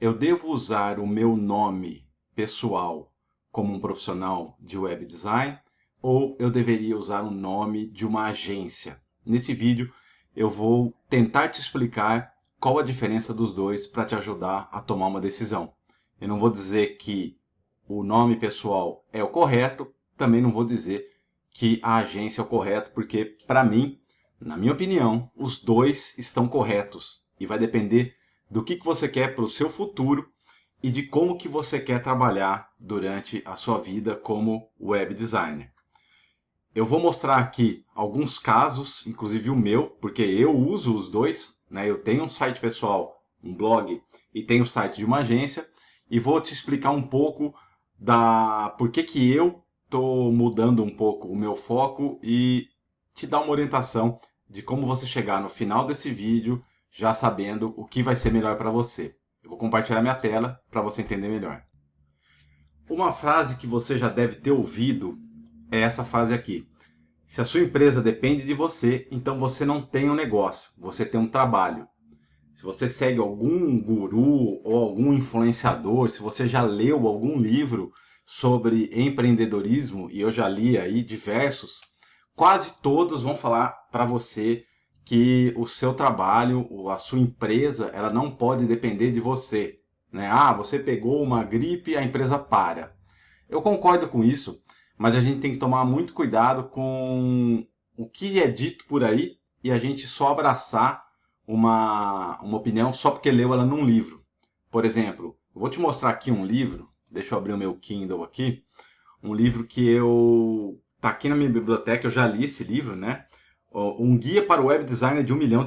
Eu devo usar o meu nome pessoal como um profissional de web design ou eu deveria usar o nome de uma agência? Nesse vídeo eu vou tentar te explicar qual a diferença dos dois para te ajudar a tomar uma decisão. Eu não vou dizer que o nome pessoal é o correto, também não vou dizer que a agência é o correto, porque para mim, na minha opinião, os dois estão corretos e vai depender do que você quer para o seu futuro e de como que você quer trabalhar durante a sua vida como web designer. Eu vou mostrar aqui alguns casos, inclusive o meu, porque eu uso os dois, né? Eu tenho um site pessoal, um blog, e tenho o site de uma agência, e vou te explicar um pouco da por que eu estou mudando um pouco o meu foco e te dar uma orientação de como você chegar no final desse vídeo já sabendo o que vai ser melhor para você. Eu vou compartilhar minha tela para você entender melhor. Uma frase que você já deve ter ouvido é essa frase aqui. Se a sua empresa depende de você, então você não tem um negócio, você tem um trabalho. Se você segue algum guru ou algum influenciador, se você já leu algum livro sobre empreendedorismo, e eu já li aí diversos, quase todos vão falar para você que o seu trabalho, ou a sua empresa, ela não pode depender de você, né? Ah, você pegou uma gripe, a empresa para. Eu concordo com isso, mas a gente tem que tomar muito cuidado com o que é dito por aí e a gente só abraçar uma opinião só porque leu ela num livro. Por exemplo, eu vou te mostrar aqui um livro, deixa eu abrir o meu Kindle aqui, um livro que eu tá aqui na minha biblioteca, eu já li esse livro, né? Um guia para o web designer de $1 milhão.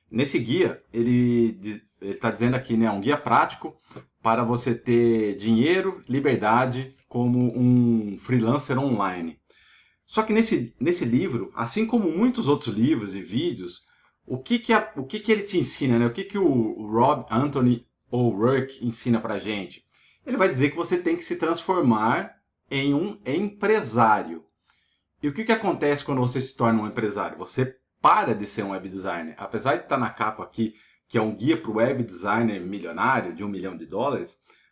Nesse guia, ele está dizendo aqui, né, um guia prático para você ter dinheiro, liberdade como um freelancer online. Só que nesse livro, assim como muitos outros livros e vídeos, o que ele te ensina, né? O que o Rob Anthony O'Rourke ensina para gente? Ele vai dizer que você tem que se transformar em um empresário. E o que acontece quando você se torna um empresário? Você para de ser um web designer. Apesar de estar na capa aqui, que é um guia para o web designer milionário de $1 milhão,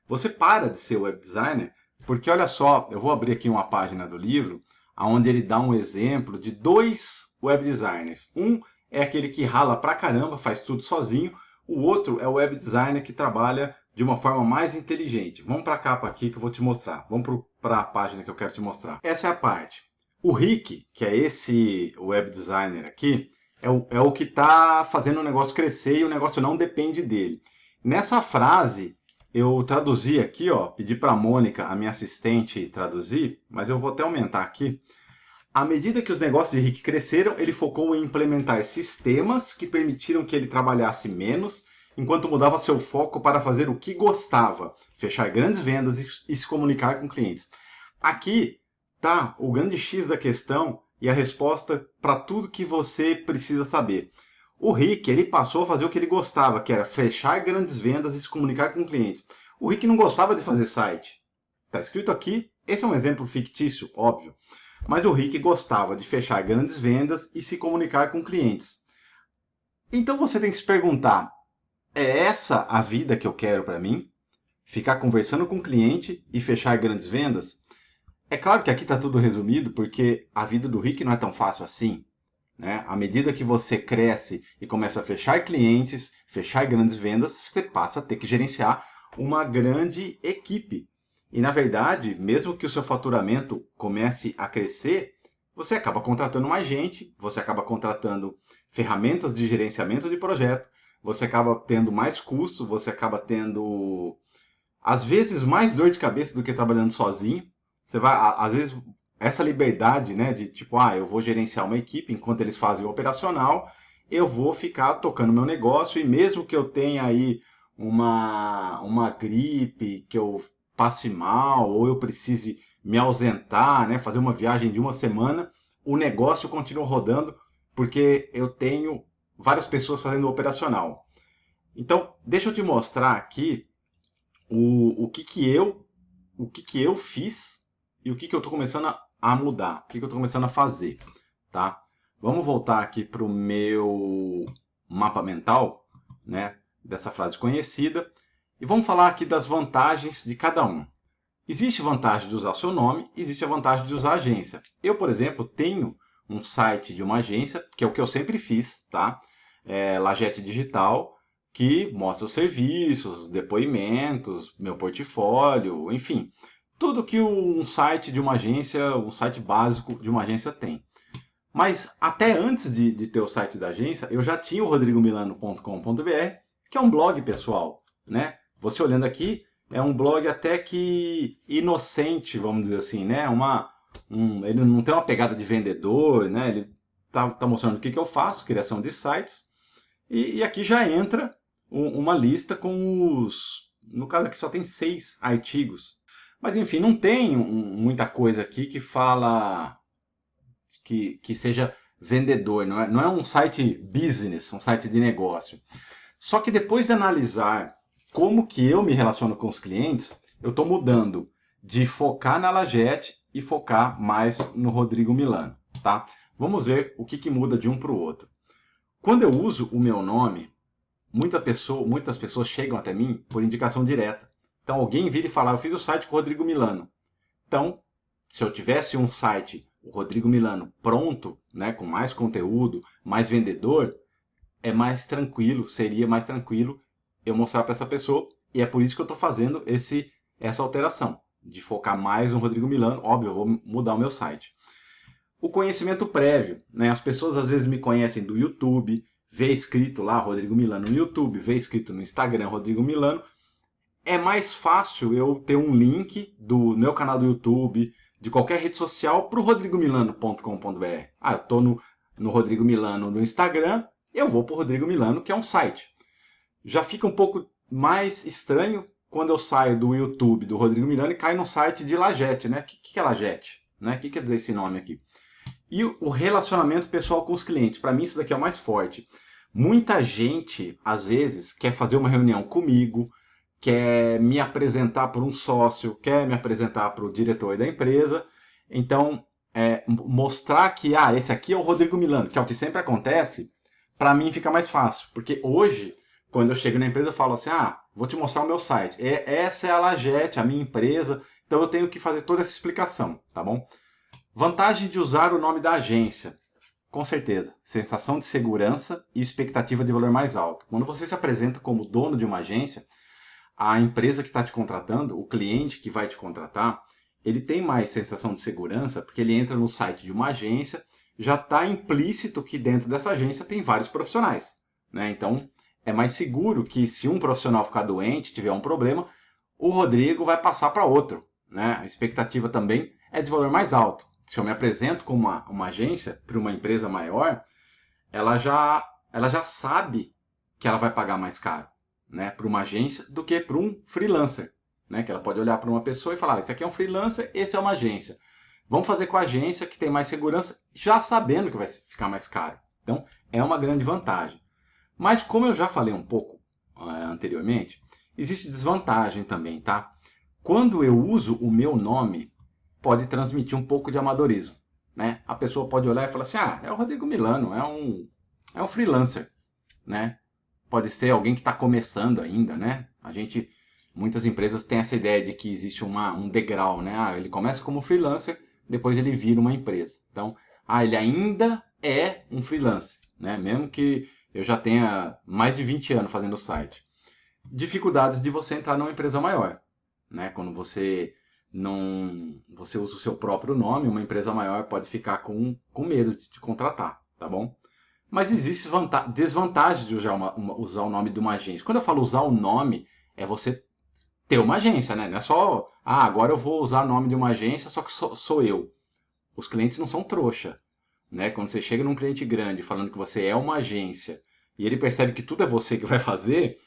você para de ser web designer, porque olha só, eu vou abrir aqui uma página do livro, onde ele dá um exemplo de dois web designers. Um é aquele que rala pra caramba, faz tudo sozinho. O outro é o web designer que trabalha de uma forma mais inteligente. Vamos para a capa aqui que eu vou te mostrar. Vamos para a página que eu quero te mostrar. Essa é a parte. O Rick, que é esse web designer aqui, é o que está fazendo o negócio crescer e o negócio não depende dele. Nessa frase, eu traduzi aqui, ó, pedi para a Mônica, a minha assistente, traduzir, mas eu vou até aumentar aqui. À medida que os negócios de Rick cresceram, ele focou em implementar sistemas que permitiram que ele trabalhasse menos, enquanto mudava seu foco para fazer o que gostava, fechar grandes vendas e se comunicar com clientes. Aqui tá o grande X da questão e a resposta para tudo que você precisa saber. O Rick, ele passou a fazer o que ele gostava, que era fechar grandes vendas e se comunicar com clientes. O Rick não gostava de fazer site. Está escrito aqui, esse é um exemplo fictício, óbvio. Mas o Rick gostava de fechar grandes vendas e se comunicar com clientes. Então você tem que se perguntar, é essa a vida que eu quero para mim? Ficar conversando com o cliente e fechar grandes vendas? É claro que aqui está tudo resumido, porque a vida do Rick não é tão fácil assim, né? À medida que você cresce e começa a fechar clientes, fechar grandes vendas, você passa a ter que gerenciar uma grande equipe. E na verdade, mesmo que o seu faturamento comece a crescer, você acaba contratando mais gente, você acaba contratando ferramentas de gerenciamento de projeto, você acaba tendo mais custos, você acaba tendo, às vezes, mais dor de cabeça do que trabalhando sozinho. Você vai, às vezes, essa liberdade, né, de tipo, eu vou gerenciar uma equipe enquanto eles fazem o operacional, eu vou ficar tocando meu negócio e mesmo que eu tenha aí uma gripe, que eu passe mal ou eu precise me ausentar, né, fazer uma viagem de uma semana, o negócio continua rodando porque eu tenho várias pessoas fazendo o operacional. Então, deixa eu te mostrar aqui o que eu fiz e o que eu estou começando a mudar, o que eu estou começando a fazer, tá? Vamos voltar aqui para o meu mapa mental, né, dessa frase conhecida. E vamos falar aqui das vantagens de cada um. Existe vantagem de usar seu nome, existe a vantagem de usar a agência. Eu, por exemplo, tenho um site de uma agência, que é o que eu sempre fiz, tá? Lagete Digital, que mostra os serviços, depoimentos, meu portfólio, enfim, tudo que um site de uma agência, um site básico de uma agência tem. Mas até antes de ter o site da agência, eu já tinha o rodrigomilano.com.br, que é um blog pessoal, né? Você olhando aqui, é um blog até que inocente, vamos dizer assim, né? Ele não tem uma pegada de vendedor, né? Ele tá mostrando o que eu faço, criação de sites. E aqui já entra uma lista com os... No caso aqui só tem 6 artigos. Mas enfim, não tem muita coisa aqui que fala que seja vendedor, não é um site business, um site de negócio. Só que depois de analisar como que eu me relaciono com os clientes, eu estou mudando de focar na Lagete e focar mais no Rodrigo Milano, tá? Vamos ver o que muda de um para o outro. Quando eu uso o meu nome, muitas pessoas chegam até mim por indicação direta. Então alguém vira e fala, eu fiz o site com o Rodrigo Milano. Então, se eu tivesse um site, o Rodrigo Milano, pronto, né, com mais conteúdo, mais vendedor, é mais tranquilo, seria mais tranquilo eu mostrar para essa pessoa. E é por isso que eu estou fazendo essa alteração, de focar mais no Rodrigo Milano. Óbvio, eu vou mudar o meu site. O conhecimento prévio, né? As pessoas às vezes me conhecem do YouTube, vê escrito lá Rodrigo Milano no YouTube, vê escrito no Instagram Rodrigo Milano. É mais fácil eu ter um link do meu canal do YouTube, de qualquer rede social, para o rodrigomilano.com.br. Ah, eu estou no Rodrigo Milano no Instagram, eu vou para o Rodrigo Milano, que é um site. Já fica um pouco mais estranho quando eu saio do YouTube do Rodrigo Milano e caio no site de Lagete, né? O que é Lagete? Né? O que quer dizer esse nome aqui? E o relacionamento pessoal com os clientes. Para mim, isso daqui é o mais forte. Muita gente, às vezes, quer fazer uma reunião comigo, quer me apresentar para um sócio, quer me apresentar para o diretor da empresa. Então, mostrar que esse aqui é o Rodrigo Milano, que é o que sempre acontece, para mim fica mais fácil. Porque hoje, quando eu chego na empresa, eu falo assim, vou te mostrar o meu site. Essa é a Lagete, a minha empresa, então eu tenho que fazer toda essa explicação, tá bom? Vantagem de usar o nome da agência. Com certeza, sensação de segurança e expectativa de valor mais alto. Quando você se apresenta como dono de uma agência, a empresa que está te contratando, o cliente que vai te contratar, ele tem mais sensação de segurança porque ele entra no site de uma agência, já está implícito que dentro dessa agência tem vários profissionais, né? Então, é mais seguro que se um profissional ficar doente, tiver um problema, o Rodrigo vai passar para outro, né? A expectativa também é de valor mais alto. Se eu me apresento como uma agência para uma empresa maior, ela já sabe que ela vai pagar mais caro, né, para uma agência do que para um freelancer, né, que ela pode olhar para uma pessoa e falar, esse aqui é um freelancer, esse é uma agência. Vamos fazer com a agência que tem mais segurança, já sabendo que vai ficar mais caro. Então, é uma grande vantagem. Mas como eu já falei um pouco anteriormente, existe desvantagem também, tá? Quando eu uso o meu nome, pode transmitir um pouco de amadorismo, né? A pessoa pode olhar e falar assim, é o Rodrigo Milano, é um freelancer, né? Pode ser alguém que está começando ainda, né? Muitas empresas têm essa ideia de que existe um degrau, né? Ele começa como freelancer, depois ele vira uma empresa. Então, ele ainda é um freelancer, né? Mesmo que eu já tenha mais de 20 anos fazendo o site. Dificuldades de você entrar numa empresa maior, né? Quando você usa o seu próprio nome, uma empresa maior pode ficar com medo de te contratar, tá bom? Mas existe desvantagem de usar o nome de uma agência. Quando eu falo usar o nome, é você ter uma agência, né? Não é só, agora eu vou usar o nome de uma agência, só que sou eu. Os clientes não são trouxa, né? Quando você chega num cliente grande falando que você é uma agência e ele percebe que tudo é você que vai fazer,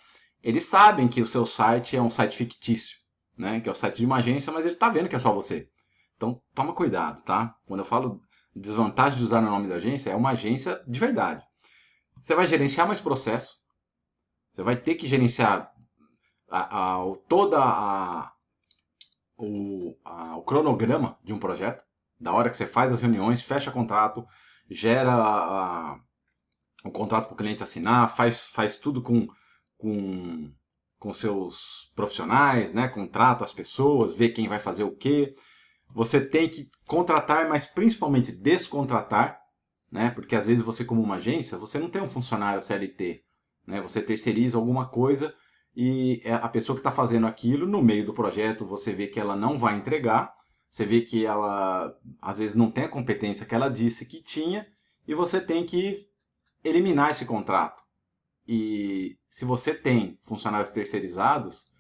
eles sabem que o seu site é um site fictício, né? Que é o site de uma agência, mas ele está vendo que é só você. Então, toma cuidado, tá? Quando eu falo desvantagem de usar o nome da agência, é uma agência de verdade. Você vai gerenciar mais processo, você vai ter que gerenciar todo o cronograma de um projeto, da hora que você faz as reuniões, fecha contrato, gera o contrato para o cliente assinar, faz tudo com com seus profissionais, né? Contrata as pessoas, vê quem vai fazer o quê. Você tem que contratar, mas principalmente descontratar, né? Porque às vezes você, como uma agência, você não tem um funcionário CLT, né? Você terceiriza alguma coisa e a pessoa que está fazendo aquilo, no meio do projeto, você vê que ela não vai entregar, você vê que ela, às vezes, não tem a competência que ela disse que tinha, e você tem que eliminar esse contrato. E se você tem funcionários terceirizados,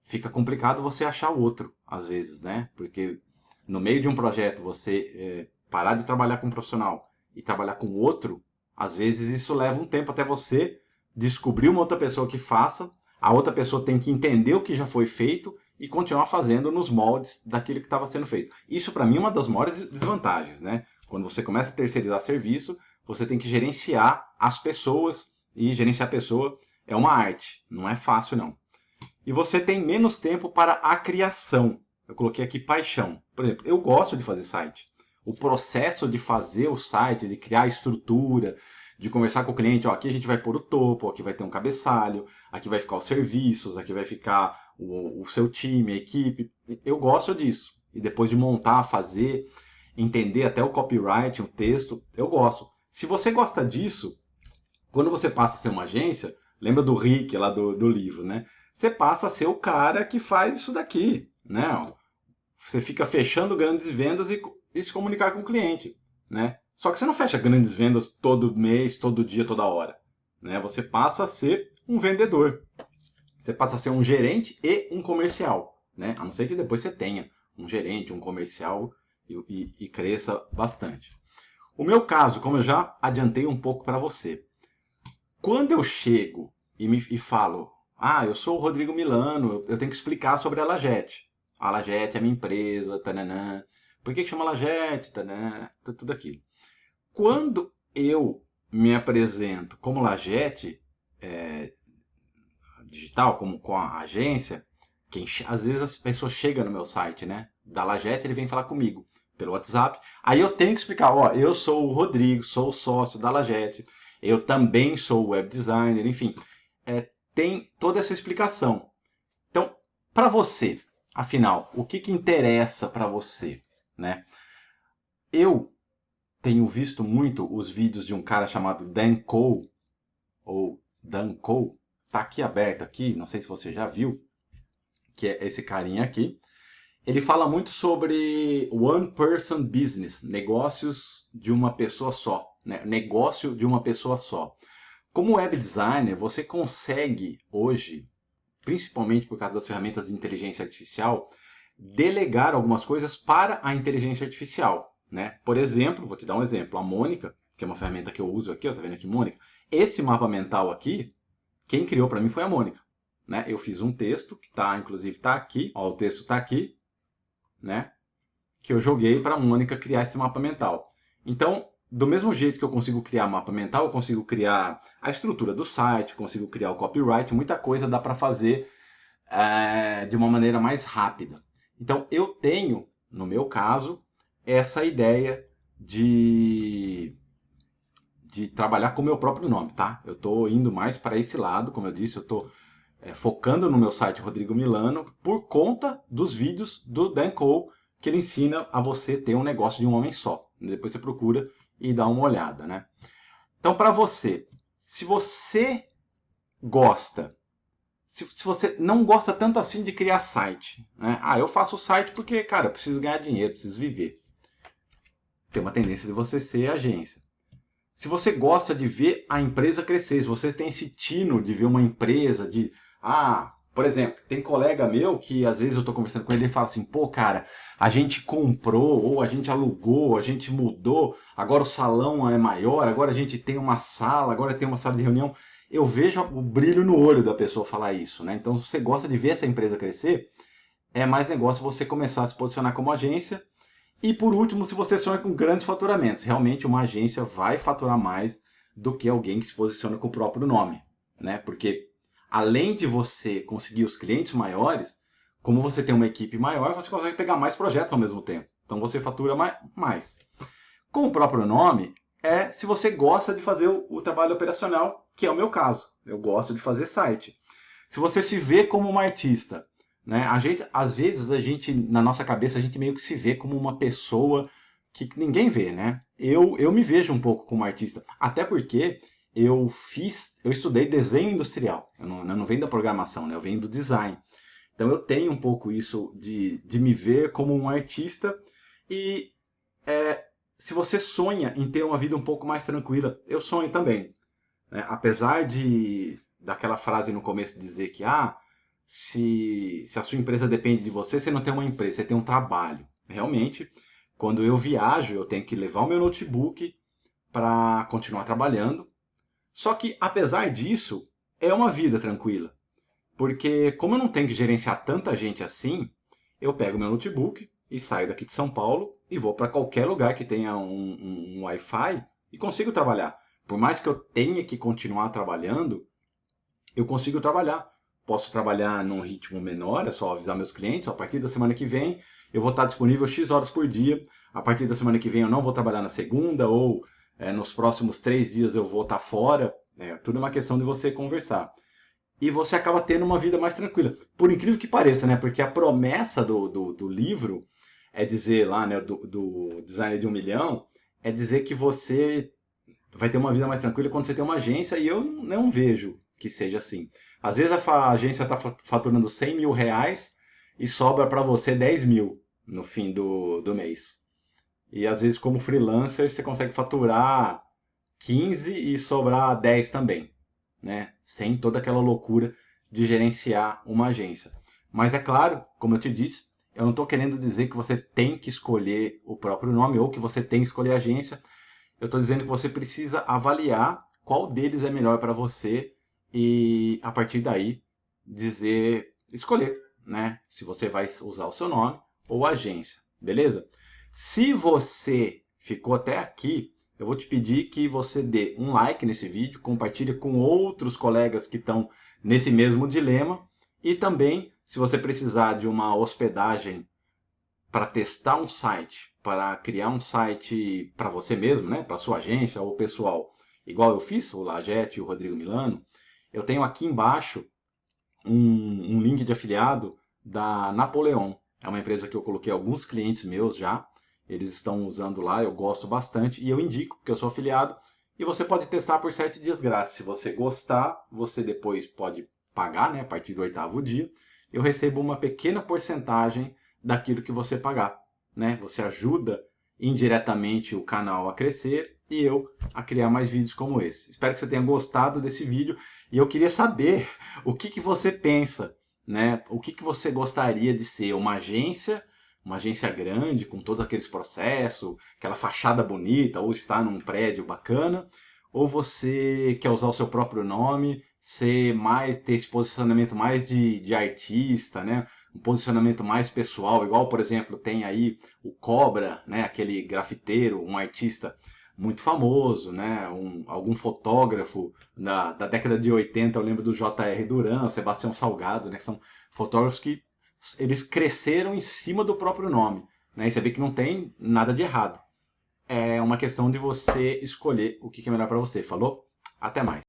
fica complicado você achar outro, às vezes, né? Porque no meio de um projeto, você parar de trabalhar com um profissional e trabalhar com outro, às vezes isso leva um tempo até você descobrir uma outra pessoa que faça, a outra pessoa tem que entender o que já foi feito e continuar fazendo nos moldes daquilo que estava sendo feito. Isso, para mim, é uma das maiores desvantagens, né? Quando você começa a terceirizar serviço, você tem que gerenciar as pessoas, e gerenciar a pessoa é uma arte, não é fácil não. E você tem menos tempo para a criação. Eu coloquei aqui paixão. Por exemplo, eu gosto de fazer site. O processo de fazer o site, de criar a estrutura, de conversar com o cliente, ó, aqui a gente vai pôr o topo, aqui vai ter um cabeçalho, aqui vai ficar os serviços, aqui vai ficar o seu time, a equipe. Eu gosto disso. E depois de montar, fazer, entender até o copyright, o texto, eu gosto. Se você gosta disso, quando você passa a ser uma agência, lembra do Rick lá do livro, né? Você passa a ser o cara que faz isso daqui, né? Você fica fechando grandes vendas e se comunicar com o cliente, né? Só que você não fecha grandes vendas todo mês, todo dia, toda hora, né? Você passa a ser um vendedor. Você passa a ser um gerente e um comercial, né? A não ser que depois você tenha um gerente, um comercial e cresça bastante. O meu caso, como eu já adiantei um pouco para você, quando eu chego e falo, eu sou o Rodrigo Milano, eu tenho que explicar sobre a Lagete. A Lagete é minha empresa, tananã. Por que chama Lagete, tananã, tudo aquilo. Quando eu me apresento como Lagete digital, como com a agência, às vezes as pessoas chegam no meu site, né? Da Lagete, ele vem falar comigo pelo WhatsApp. Aí eu tenho que explicar, eu sou o Rodrigo, sou o sócio da Lagete, eu também sou web designer, enfim, tem toda essa explicação. Então, para você, afinal, o que interessa para você, né? Eu tenho visto muito os vídeos de um cara chamado Dan Cole, ou Dan Cole, tá aqui aberto aqui, não sei se você já viu, que é esse carinha aqui. Ele fala muito sobre one person business, negócios de uma pessoa só, né? Negócio de uma pessoa só. Como web designer, você consegue hoje, principalmente por causa das ferramentas de inteligência artificial, delegar algumas coisas para a inteligência artificial, né? Por exemplo, vou te dar um exemplo, a Mônica, que é uma ferramenta que eu uso aqui, você está vendo aqui, Mônica? Esse mapa mental aqui, quem criou para mim foi a Mônica, né? Eu fiz um texto que inclusive está aqui, ó, o texto está aqui, né? Que eu joguei para a Mônica criar esse mapa mental. Então, do mesmo jeito que eu consigo criar mapa mental, eu consigo criar a estrutura do site, consigo criar o copyright, muita coisa dá para fazer de uma maneira mais rápida. Então, eu tenho, no meu caso, essa ideia de trabalhar com o meu próprio nome, tá? Eu estou indo mais para esse lado, como eu disse, eu estou focando no meu site Rodrigo Milano por conta dos vídeos do Dan Cole, que ele ensina a você ter um negócio de um homem só. Depois você procura e dá uma olhada, né? Então, para você, se você gosta, se você não gosta tanto assim de criar site, né? Eu faço o site porque, cara, eu preciso ganhar dinheiro, preciso viver. Tem uma tendência de você ser agência. Se você gosta de ver a empresa crescer, se você tem esse tino de ver uma empresa, por exemplo, tem colega meu que às vezes eu estou conversando com ele e fala assim, pô, cara, a gente comprou, ou a gente alugou, a gente mudou, agora o salão é maior, agora a gente tem uma sala, agora tem uma sala de reunião. Eu vejo o brilho no olho da pessoa falar isso, né? Então, se você gosta de ver essa empresa crescer, é mais negócio você começar a se posicionar como agência. E por último, se você sonha com grandes faturamentos, realmente uma agência vai faturar mais do que alguém que se posiciona com o próprio nome, né? Porque além de você conseguir os clientes maiores, como você tem uma equipe maior, você consegue pegar mais projetos ao mesmo tempo. Então você fatura mais. Com o próprio nome, se você gosta de fazer o trabalho operacional, que é o meu caso. Eu gosto de fazer site. Se você se vê como uma artista, né? Às vezes, na nossa cabeça, a gente meio que se vê como uma pessoa que ninguém vê, né? Eu me vejo um pouco como artista, até porque eu estudei desenho industrial. Eu não venho da programação, né? Eu venho do design. Então eu tenho um pouco isso de me ver como um artista e se você sonha em ter uma vida um pouco mais tranquila, eu sonho também, né? Apesar daquela frase no começo dizer que se a sua empresa depende de você, você não tem uma empresa, você tem um trabalho. Realmente, quando eu viajo, eu tenho que levar o meu notebook para continuar trabalhando. Só que, apesar disso, é uma vida tranquila. Porque, como eu não tenho que gerenciar tanta gente assim, eu pego meu notebook e saio daqui de São Paulo e vou para qualquer lugar que tenha um Wi-Fi e consigo trabalhar. Por mais que eu tenha que continuar trabalhando, eu consigo trabalhar. Posso trabalhar num ritmo menor, é só avisar meus clientes, a partir da semana que vem eu vou estar disponível X horas por dia, a partir da semana que vem eu não vou trabalhar na segunda, ou nos próximos 3 dias eu vou estar fora, tudo é uma questão de você conversar. E você acaba tendo uma vida mais tranquila. Por incrível que pareça, né? Porque a promessa do livro é dizer lá, né, do Designer de 1 milhão, é dizer que você vai ter uma vida mais tranquila quando você tem uma agência, e eu não vejo que seja assim. Às vezes a agência está faturando 100 mil reais e sobra para você 10 mil no fim do mês. E às vezes, como freelancer, você consegue faturar 15 e sobrar 10 também, né? Sem toda aquela loucura de gerenciar uma agência. Mas é claro, como eu te disse, eu não estou querendo dizer que você tem que escolher o próprio nome ou que você tem que escolher a agência. Eu estou dizendo que você precisa avaliar qual deles é melhor para você e a partir daí escolher, né? Se você vai usar o seu nome ou a agência, beleza? Se você ficou até aqui, eu vou te pedir que você dê um like nesse vídeo, compartilhe com outros colegas que estão nesse mesmo dilema e também, se você precisar de uma hospedagem para testar um site, para criar um site para você mesmo, né, para sua agência ou pessoal, igual eu fiz, o Lagete e o Rodrigo Milano, eu tenho aqui embaixo um link de afiliado da Napoleon. É uma empresa que eu coloquei alguns clientes meus já, eles estão usando lá, eu gosto bastante e eu indico, porque eu sou afiliado, e você pode testar por 7 dias grátis. Se você gostar, você depois pode pagar, né, a partir do 8º dia. Eu recebo uma pequena porcentagem daquilo que você pagar, né? Você ajuda indiretamente o canal a crescer e eu a criar mais vídeos como esse. Espero que você tenha gostado desse vídeo e eu queria saber o que você pensa, né? O que você gostaria de ser? Uma agência grande com todos aqueles processos, aquela fachada bonita, ou estar num prédio bacana, ou você quer usar o seu próprio nome, ter esse posicionamento mais de artista, né? Um posicionamento mais pessoal, igual, por exemplo, tem aí o Cobra, né? Aquele grafiteiro, um artista muito famoso, né? Algum fotógrafo da década de 80, eu lembro do J.R. Duran, Sebastião Salgado, né? Que são fotógrafos que eles cresceram em cima do próprio nome, né? E você vê que não tem nada de errado. É uma questão de você escolher o que é melhor para você. Falou? Até mais.